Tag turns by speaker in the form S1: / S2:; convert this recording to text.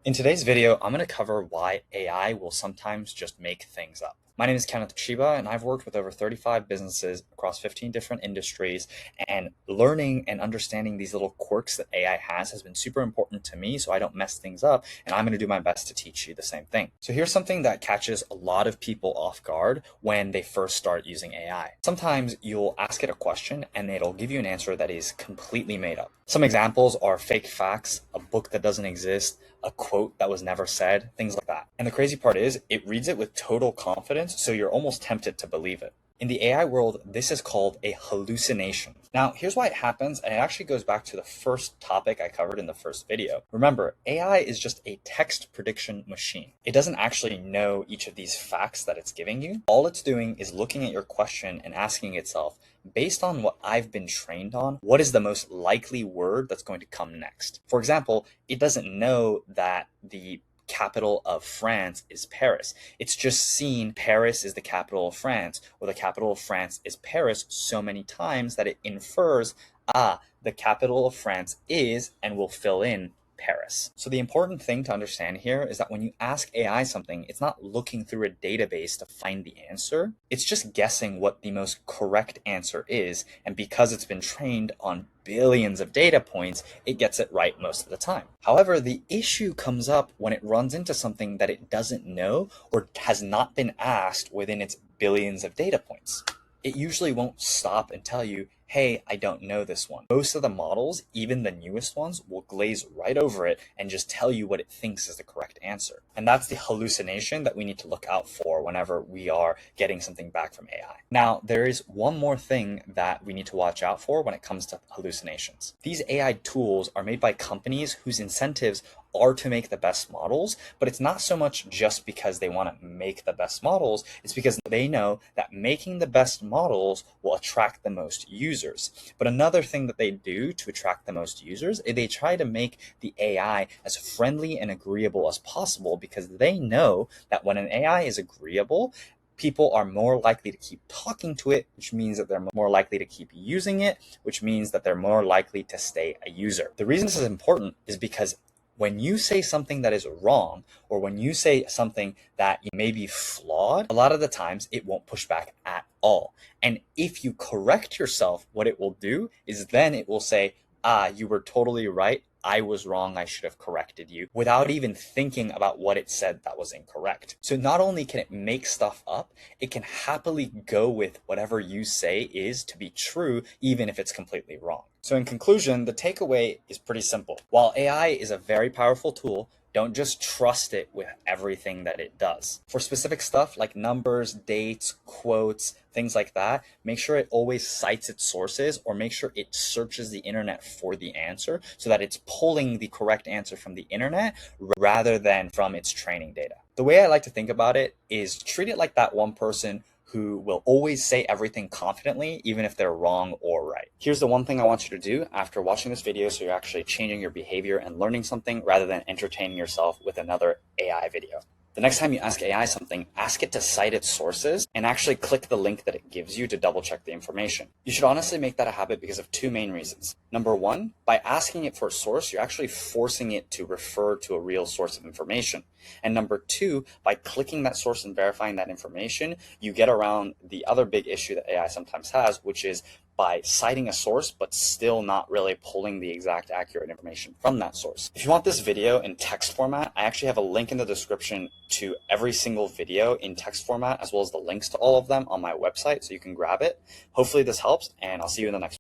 S1: In today's video, I'm going to cover why AI will sometimes just make things up. My name is Kenneth Chiba, and I've worked with over 35 businesses across 15 different industries, and learning and understanding these little quirks that AI has been super important to me so I don't mess things up, and I'm going to do my best to teach you the same thing. So here's something that catches a lot of people off guard when they first start using AI. Sometimes you'll ask it a question, and it'll give you an answer that is completely made up. Some examples are fake facts, a book that doesn't exist, a quote that was never said, things like that. And the crazy part is, it reads it with total confidence, so you're almost tempted to believe it. In the AI world, this is called a hallucination. Now, here's why it happens, and it actually goes back to the first topic I covered in the first video. Remember, AI is just a text prediction machine. It doesn't actually know each of these facts that it's giving you. All it's doing is looking at your question and asking itself, based on what I've been trained on, what is the most likely word that's going to come next? For example, it doesn't know that the capital of France is Paris. It's just seen Paris is the capital of France, or the capital of France is Paris so many times that it infers, the capital of France is, and will fill in Paris. So the important thing to understand here is that when you ask AI something, it's not looking through a database to find the answer. It's just guessing what the most correct answer is. And because it's been trained on billions of data points, it gets it right most of the time. However, the issue comes up when it runs into something that it doesn't know or has not been asked within its billions of data points. It usually won't stop and tell you, hey, I don't know this one. Most of the models, even the newest ones, will glaze right over it and just tell you what it thinks is the correct answer. And that's the hallucination that we need to look out for whenever we are getting something back from AI. Now, there is one more thing that we need to watch out for when it comes to hallucinations. These AI tools are made by companies whose incentives are to make the best models, but it's not so much just because they want to make the best models, it's because they know that making the best models will attract the most users. But another thing that they do to attract the most users is they try to make the AI as friendly and agreeable as possible, because they know that when an AI is agreeable, people are more likely to keep talking to it, which means that they're more likely to keep using it, which means that they're more likely to stay a user. The reason this is important is because when you say something that is wrong, or when you say something that may be flawed, a lot of the times it won't push back at all. And if you correct yourself, what it will do is then it will say, you were totally right. I was wrong. I should have corrected you, without even thinking about what it said that was incorrect. So not only can it make stuff up, it can happily go with whatever you say is to be true, even if it's completely wrong. So in conclusion, the takeaway is pretty simple. While AI is a very powerful tool, don't just trust it with everything that it does. For specific stuff like numbers, dates, quotes, things like that, make sure it always cites its sources, or make sure it searches the internet for the answer so that it's pulling the correct answer from the internet rather than from its training data. The way I like to think about it is treat it like that one person who will always say everything confidently, even if they're wrong or right. Here's the one thing I want you to do after watching this video so you're actually changing your behavior and learning something rather than entertaining yourself with another AI video. The next time you ask AI something, ask it to cite its sources and actually click the link that it gives you to double check the information. You should honestly make that a habit because of two main reasons. Number one, by asking it for a source, you're actually forcing it to refer to a real source of information. And number two, by clicking that source and verifying that information, you get around the other big issue that AI sometimes has, which is by citing a source but still not really pulling the exact accurate information from that source. If you want this video in text format, I actually have a link in the description to every single video in text format, as well as the links to all of them on my website, so you can grab it. Hopefully this helps, and I'll see you in the next one.